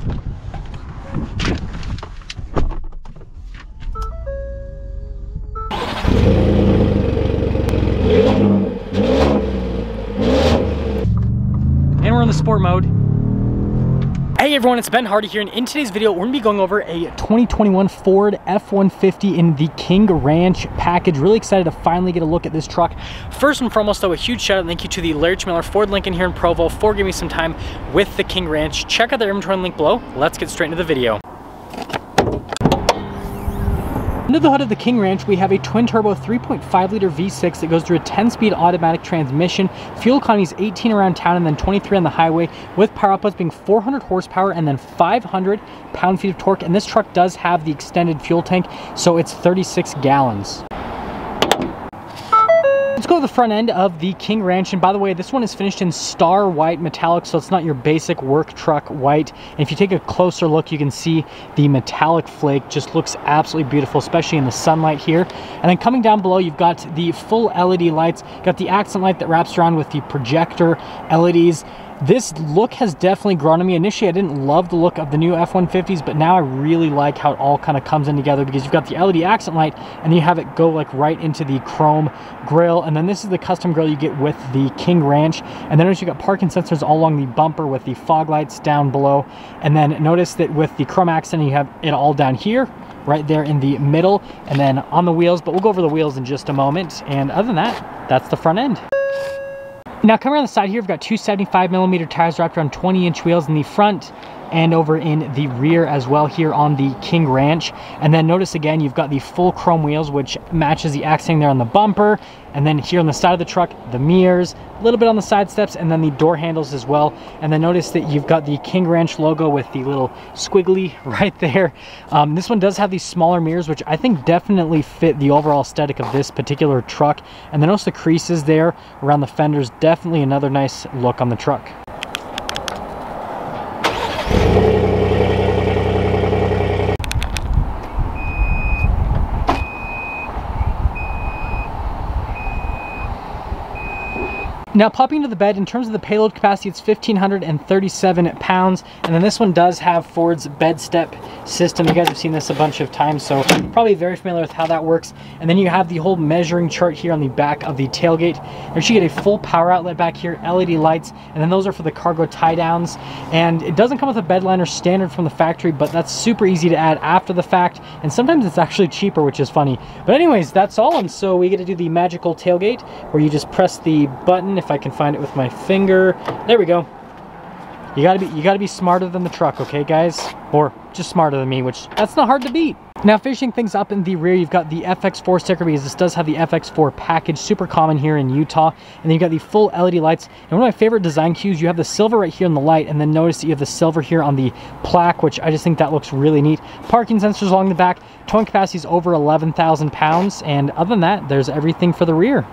And we're in the sport mode. Hey everyone, it's Ben Hardy here, and in today's video, we're gonna be going over a 2021 Ford F-150 in the King Ranch package. Really excited to finally get a look at this truck. First and foremost though, a huge shout out and thank you to the Larry Miller Ford Lincoln here in Provo for giving me some time with the King Ranch. Check out their inventory link below. Let's get straight into the video. Under the hood of the King Ranch, we have a twin-turbo 3.5 liter V6 that goes through a 10-speed automatic transmission. Fuel economy is 18 around town and then 23 on the highway, with power outputs being 400 horsepower and then 500 pound-feet of torque. And this truck does have the extended fuel tank, so it's 36 gallons. Let's go to the front end of the King Ranch, and by the way, this one is finished in star white metallic, so it's not your basic work truck white. And if you take a closer look, you can see the metallic flake just looks absolutely beautiful, especially in the sunlight here. And then coming down below, you've got the full LED lights, got the accent light that wraps around with the projector LEDs. This look has definitely grown on me. Initially, I didn't love the look of the new F-150s, but now I really like how it all kind of comes in together, because you've got the LED accent light and you have it go like right into the chrome grille. And then this is the custom grille you get with the King Ranch. And then notice you've got parking sensors all along the bumper with the fog lights down below. And then notice that with the chrome accent, you have it all down here, right there in the middle, and then on the wheels. But we'll go over the wheels in just a moment. And other than that, that's the front end. Now coming around the side here, we've got two 75mm tires wrapped around 20-inch wheels in the front and over in the rear as well here on the King Ranch. And then notice again, you've got the full chrome wheels, which matches the accenting there on the bumper. And then here on the side of the truck, the mirrors, a little bit on the side steps, and then the door handles as well. And then notice that you've got the King Ranch logo with the little squiggly right there. This one does have these smaller mirrors, which I think definitely fit the overall aesthetic of this particular truck. And then notice the creases there around the fenders, definitely another nice look on the truck. Now popping into the bed, in terms of the payload capacity, it's 1,537 pounds. And then this one does have Ford's bed step system. You guys have seen this a bunch of times, so probably very familiar with how that works. And then you have the whole measuring chart here on the back of the tailgate. There you get a full power outlet back here, LED lights, and then those are for the cargo tie downs. And it doesn't come with a bed liner standard from the factory, but that's super easy to add after the fact. And sometimes it's actually cheaper, which is funny. But anyways, that's all. And so we get to do the magical tailgate, where you just press the button. If I can find it with my finger, there we go. You gotta be smarter than the truck, okay guys? Or just smarter than me, which that's not hard to beat. Now finishing things up in the rear, you've got the FX4 sticker, because this does have the FX4 package, super common here in Utah. And then you've got the full LED lights. And one of my favorite design cues, you have the silver right here on the light, and then notice that you have the silver here on the plaque, which I just think that looks really neat. Parking sensors along the back, towing capacity is over 11,000 pounds. And other than that, there's everything for the rear.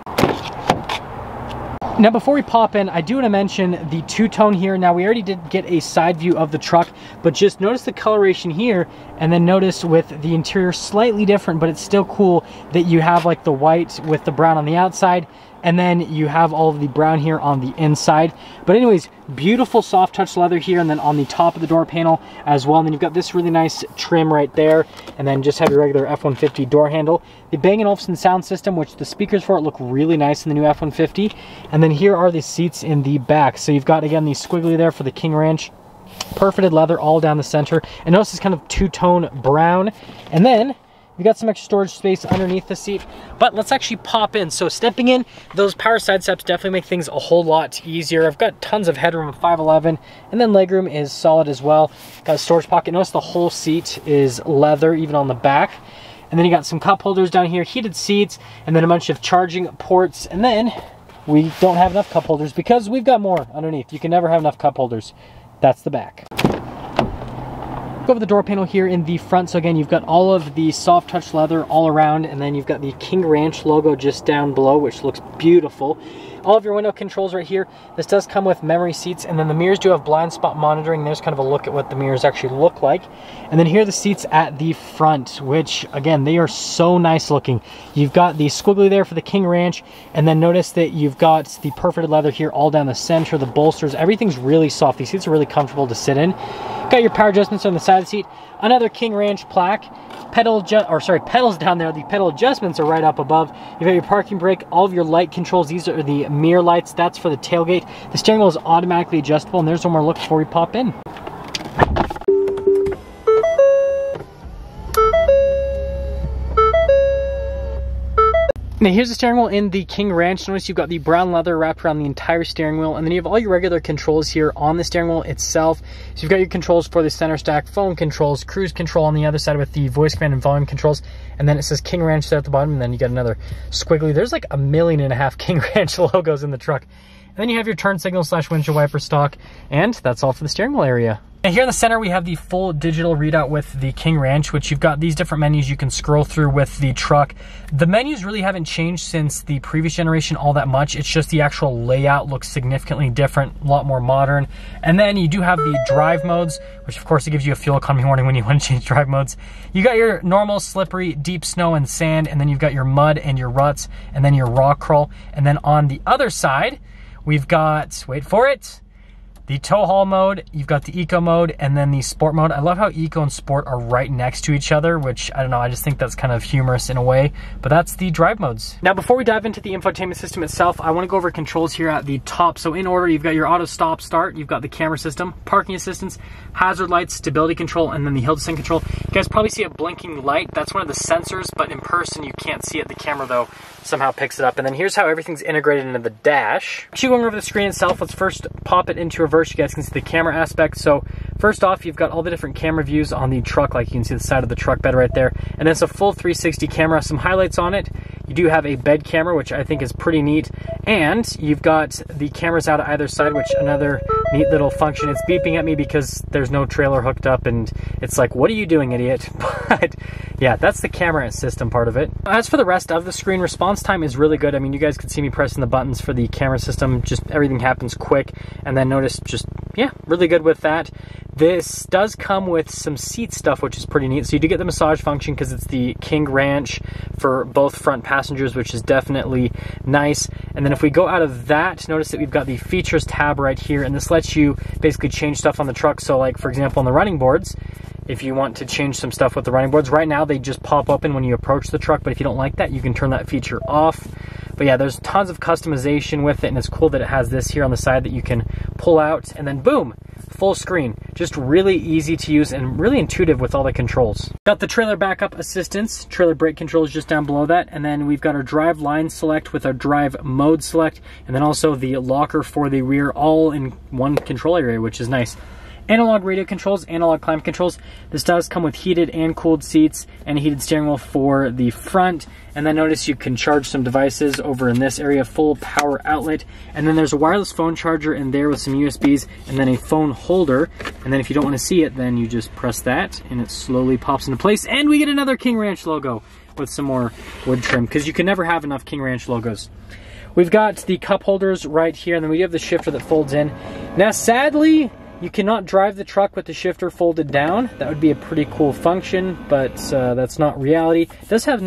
Now before we pop in, I do want to mention the two-tone here. Now we already did get a side view of the truck, but just notice the coloration here, and then notice with the interior slightly different, but it's still cool that you have like the white with the brown on the outside, and then you have all of the brown here on the inside. But anyways, beautiful soft touch leather here, and then on the top of the door panel as well. And then you've got this really nice trim right there, and then just have your regular F-150 door handle. The Bang & Olufsen sound system, which the speakers for it look really nice in the new F-150. And then here are the seats in the back. So you've got, again, the squiggly there for the King Ranch. Perforated leather all down the center. And notice it's kind of two-tone brown. And then we got some extra storage space underneath the seat, but let's actually pop in. So stepping in, those power side steps definitely make things a whole lot easier. I've got tons of headroom, 5'11", and then legroom is solid as well. Got a storage pocket. Notice the whole seat is leather, even on the back. And then you got some cup holders down here, heated seats, and then a bunch of charging ports. And then we don't have enough cup holders because we've got more underneath. You can never have enough cup holders. That's the back. Go over the door panel here in the front. So again, you've got all of the soft touch leather all around, and then you've got the King Ranch logo just down below, which looks beautiful. All of your window controls right here. This does come with memory seats, and then the mirrors do have blind spot monitoring. There's kind of a look at what the mirrors actually look like. And then here are the seats at the front, which again, they are so nice looking. You've got the squiggly there for the King Ranch, and then notice that you've got the perforated leather here all down the center, the bolsters, everything's really soft. These seats are really comfortable to sit in. Got your power adjustments on the side of the seat. Another King Ranch plaque. Pedals down there. The pedal adjustments are right up above. You've got your parking brake, all of your light controls. These are the mirror lights. That's for the tailgate. The steering wheel is automatically adjustable, and there's one more look before we pop in. Now here's the steering wheel in the King Ranch. Notice you've got the brown leather wrapped around the entire steering wheel, and then you have all your regular controls here on the steering wheel itself. So you've got your controls for the center stack, phone controls, cruise control on the other side with the voice command and volume controls, and then it says King Ranch there at the bottom, and then you got another squiggly. There's like 1.5 million King Ranch logos in the truck. And then you have your turn signal / windshield wiper stock, and that's all for the steering wheel area. And here in the center, we have the full digital readout with the King Ranch, which you've got these different menus you can scroll through with the truck. The menus really haven't changed since the previous generation all that much. It's just the actual layout looks significantly different, a lot more modern. And then you do have the drive modes, which of course it gives you a fuel economy warning when you want to change drive modes. You got your normal, slippery, deep snow and sand, and then you've got your mud and your ruts, and then your rock crawl. And then on the other side, we've got, wait for it, the tow haul mode, you've got the eco mode, and then the sport mode. I love how eco and sport are right next to each other, which I don't know, I just think that's kind of humorous in a way, but that's the drive modes. Now before we dive into the infotainment system itself, I want to go over controls here at the top. So in order, you've got your auto stop start, you've got the camera system, parking assistance, hazard lights, stability control, and then the hill descent control. You guys probably see a blinking light. That's one of the sensors, but in person you can't see it. The camera though somehow picks it up. And then here's how everything's integrated into the dash. Actually going over the screen itself, let's first pop it into reverse. You guys can see the camera aspect. So first off, you've got all the different camera views on the truck, like you can see the side of the truck bed right there. And then it's a full 360 camera. Some highlights on it. You do have a bed camera, which I think is pretty neat. And you've got the cameras out at either side, which another neat little function. It's beeping at me because there's no trailer hooked up and it's like, what are you doing, idiot? But yeah, that's the camera system part of it. As for the rest of the screen, response time is really good. I mean, you guys could see me pressing the buttons for the camera system. Just everything happens quick. And then notice just, yeah, really good with that. This does come with some seat stuff, which is pretty neat. So you do get the massage function because it's the King Ranch for both front passengers, which is definitely nice. And then if we go out of that, notice that we've got the features tab right here, and this lets you basically change stuff on the truck. So like, for example, on the running boards, if you want to change some stuff with the running boards, right now they just pop open when you approach the truck, but if you don't like that, you can turn that feature off. But yeah, there's tons of customization with it, and it's cool that it has this here on the side that you can pull out, and then boom, full screen. Just really easy to use and really intuitive with all the controls. Got the trailer backup assistance, trailer brake controls just down below that, and then we've got our drive line select with our drive mode select, and then also the locker for the rear, all in one control area, which is nice. Analog radio controls, analog climate controls. This does come with heated and cooled seats and a heated steering wheel for the front. And then notice you can charge some devices over in this area, full power outlet. And then there's a wireless phone charger in there with some USBs and then a phone holder. And then if you don't want to see it, then you just press that and it slowly pops into place. And we get another King Ranch logo with some more wood trim because you can never have enough King Ranch logos. We've got the cup holders right here, and then we have the shifter that folds in. Now, sadly, you cannot drive the truck with the shifter folded down. That would be a pretty cool function, but that's not reality. It does have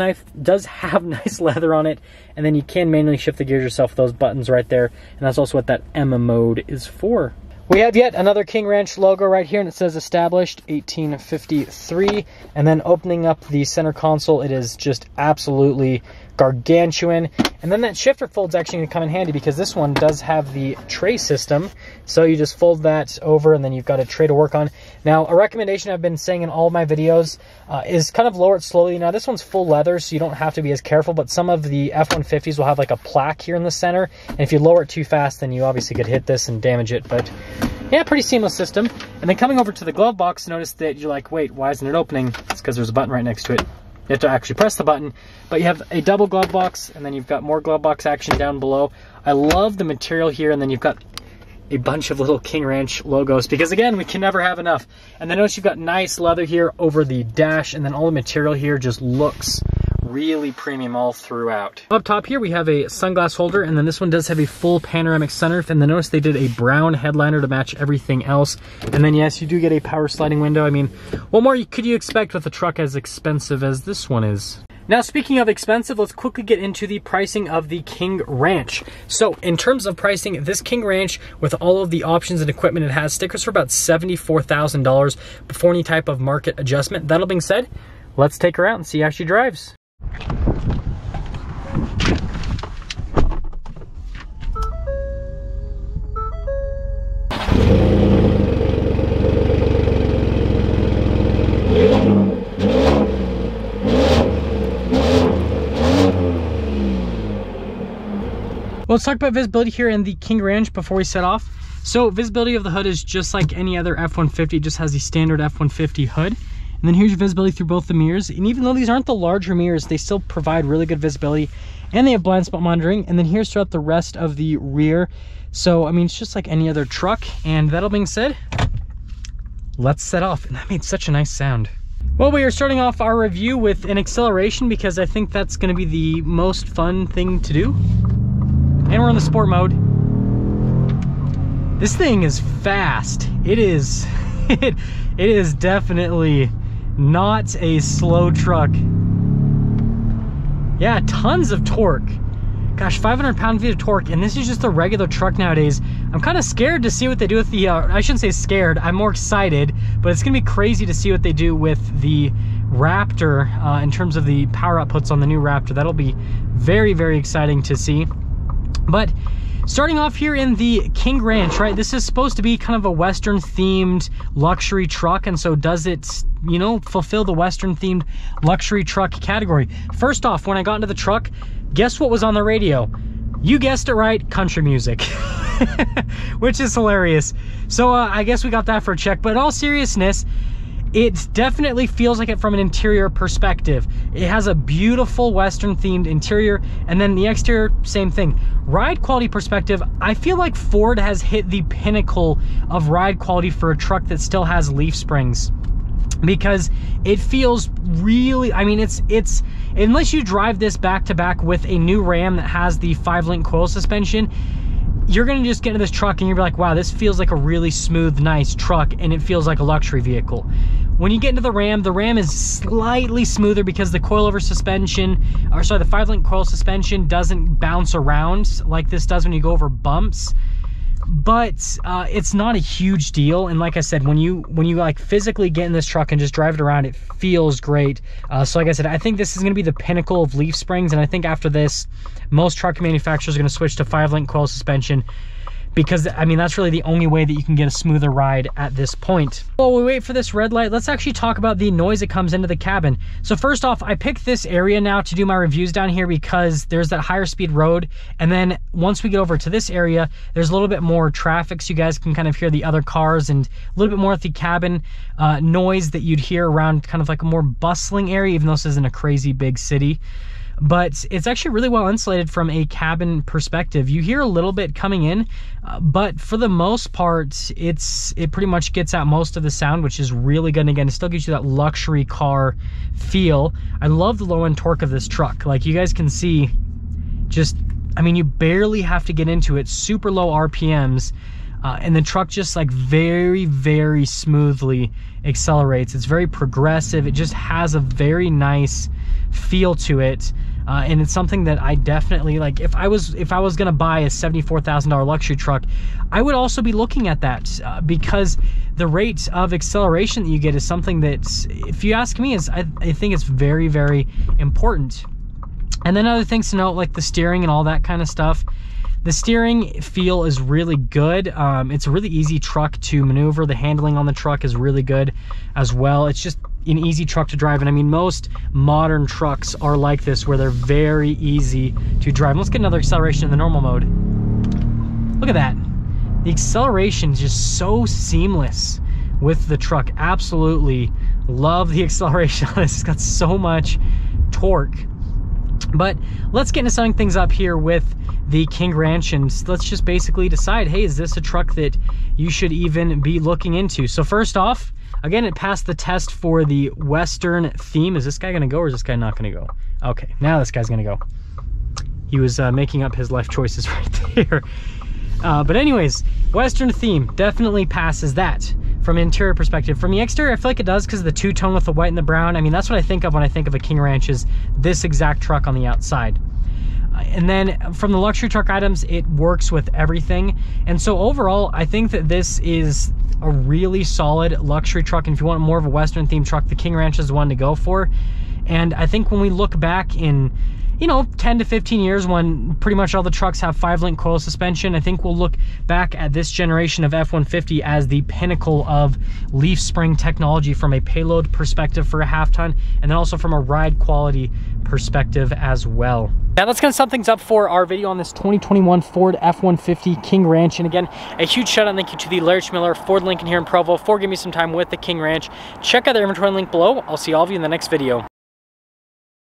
nice leather on it, and then you can manually shift the gears yourself with those buttons right there, and that's also what that Emma mode is for. We have yet another King Ranch logo right here, and it says established 1853. And then opening up the center console, it is just absolutely gargantuan. And then that shifter fold's actually going to come in handy because this one does have the tray system. So you just fold that over and then you've got a tray to work on. Now, a recommendation I've been saying in all of my videos is kind of lower it slowly. Now, this one's full leather, so you don't have to be as careful, but some of the F-150s will have like a plaque here in the center. And if you lower it too fast, then you obviously could hit this and damage it. But yeah, pretty seamless system. And then coming over to the glove box, notice that you're like, wait, why isn't it opening? It's because there's a button right next to it. You have to actually press the button, but you have a double glove box, and then you've got more glove box action down below. I love the material here, and then you've got a bunch of little King Ranch logos, because again, we can never have enough. And then notice you've got nice leather here over the dash, and then all the material here just looks really premium all throughout. Up top here, we have a sunglass holder, and then this one does have a full panoramic sunroof, and then notice they did a brown headliner to match everything else. And then yes, you do get a power sliding window. I mean, what more could you expect with a truck as expensive as this one is? Now, speaking of expensive, let's quickly get into the pricing of the King Ranch. So in terms of pricing, this King Ranch, with all of the options and equipment it has, stickers for about $74,000 before any type of market adjustment. That being said, let's take her out and see how she drives. Well, let's talk about visibility here in the King Ranch before we set off. So visibility of the hood is just like any other F-150, it just has the standard F-150 hood. And then here's your visibility through both the mirrors. And even though these aren't the larger mirrors, they still provide really good visibility, and they have blind spot monitoring. And then here's throughout the rest of the rear. So, I mean, it's just like any other truck. And that all being said, let's set off. And that made such a nice sound. Well, we are starting off our review with an acceleration because I think that's going to be the most fun thing to do. And we're in the sport mode. This thing is fast. It is, it is definitely not a slow truck. Yeah, tons of torque. Gosh, 500 pound-feet of torque, and this is just a regular truck nowadays. I'm kind of scared to see what they do with the, I shouldn't say scared, I'm more excited, but it's gonna be crazy to see what they do with the Raptor in terms of the power outputs on the new Raptor. That'll be very, very exciting to see. But starting off here in the King Ranch, right, this is supposed to be kind of a Western themed luxury truck, and so does it, you know, fulfill the Western themed luxury truck category? First off, when I got into the truck, guess what was on the radio? You guessed it right, country music. Which is hilarious. So I guess we got that for a check, but in all seriousness, it definitely feels like it from an interior perspective. It has a beautiful Western themed interior, and then the exterior, same thing. Ride quality perspective, I feel like Ford has hit the pinnacle of ride quality for a truck that still has leaf springs, because it feels really, I mean, it's unless you drive this back to back with a new Ram that has the 5-link coil suspension, you're gonna just get into this truck and you're like, wow, this feels like a really smooth, nice truck, and it feels like a luxury vehicle. When you get into the Ram is slightly smoother because the coilover suspension, or sorry, the 5-link coil suspension doesn't bounce around like this does when you go over bumps. But it's not a huge deal, and like I said, when you like physically get in this truck and just drive it around, it feels great. So like I said, I think this is going to be the pinnacle of leaf springs, and I think after this, most truck manufacturers are going to switch to 5-link coil suspension, because I mean, that's really the only way that you can get a smoother ride at this point. While we wait for this red light, let's actually talk about the noise that comes into the cabin. So first off, I picked this area now to do my reviews down here because there's that higher speed road, and then once we get over to this area, there's a little bit more traffic, so you guys can kind of hear the other cars, and a little bit more of the cabin noise that you'd hear around kind of like a more bustling area, even though this isn't a crazy big city. But it's actually really well insulated from a cabin perspective. You hear a little bit coming in, but for the most part, it pretty much gets out most of the sound, which is really good. And again, it still gives you that luxury car feel. I love the low end torque of this truck. Like you guys can see, just, I mean, you barely have to get into it, super low RPMs, and the truck just like very, very smoothly accelerates. It's very progressive. It just has a very nice feel to it. And it's something that I definitely like. If I was gonna buy a $74,000 luxury truck, I would also be looking at that because the rate of acceleration that you get is something that, if you ask me, I think it's very, very important. And then other things to note, like the steering and all that kind of stuff. The steering feel is really good. It's a really easy truck to maneuver. The handling on the truck is really good as well. It's just an easy truck to drive, and I mean, most modern trucks are like this, where they're very easy to drive. Let's get another acceleration in the normal mode. Look at that. The acceleration is just so seamless with the truck. Absolutely love the acceleration on this. It's got so much torque. But let's get into setting things up here with the King Ranch, and let's just basically decide, hey, is this a truck that you should even be looking into? So first off, again, it passed the test for the Western theme. Is this guy gonna go, or is this guy not gonna go? Okay, now this guy's gonna go. He was making up his life choices right there. But anyways, Western theme definitely passes that from an interior perspective. From the exterior, I feel like it does because of the two-tone with the white and the brown. I mean, that's what I think of when I think of a King Ranch, is this exact truck on the outside. And then from the luxury truck items, it works with everything. And so overall, I think that this is a really solid luxury truck. And if you want more of a Western themed truck, the King Ranch is the one to go for. And I think when we look back in, you know, 10 to 15 years, when pretty much all the trucks have 5-link coil suspension, I think we'll look back at this generation of F-150 as the pinnacle of leaf spring technology from a payload perspective for a half ton, and then also from a ride quality perspective as well. Now that's gonna sum things up for our video on this 2021 Ford F-150 King Ranch. And again, a huge shout out and thank you to the Larry Schmiller Ford Lincoln here in Provo for giving me some time with the King Ranch. Check out their inventory link below. I'll see all of you in the next video.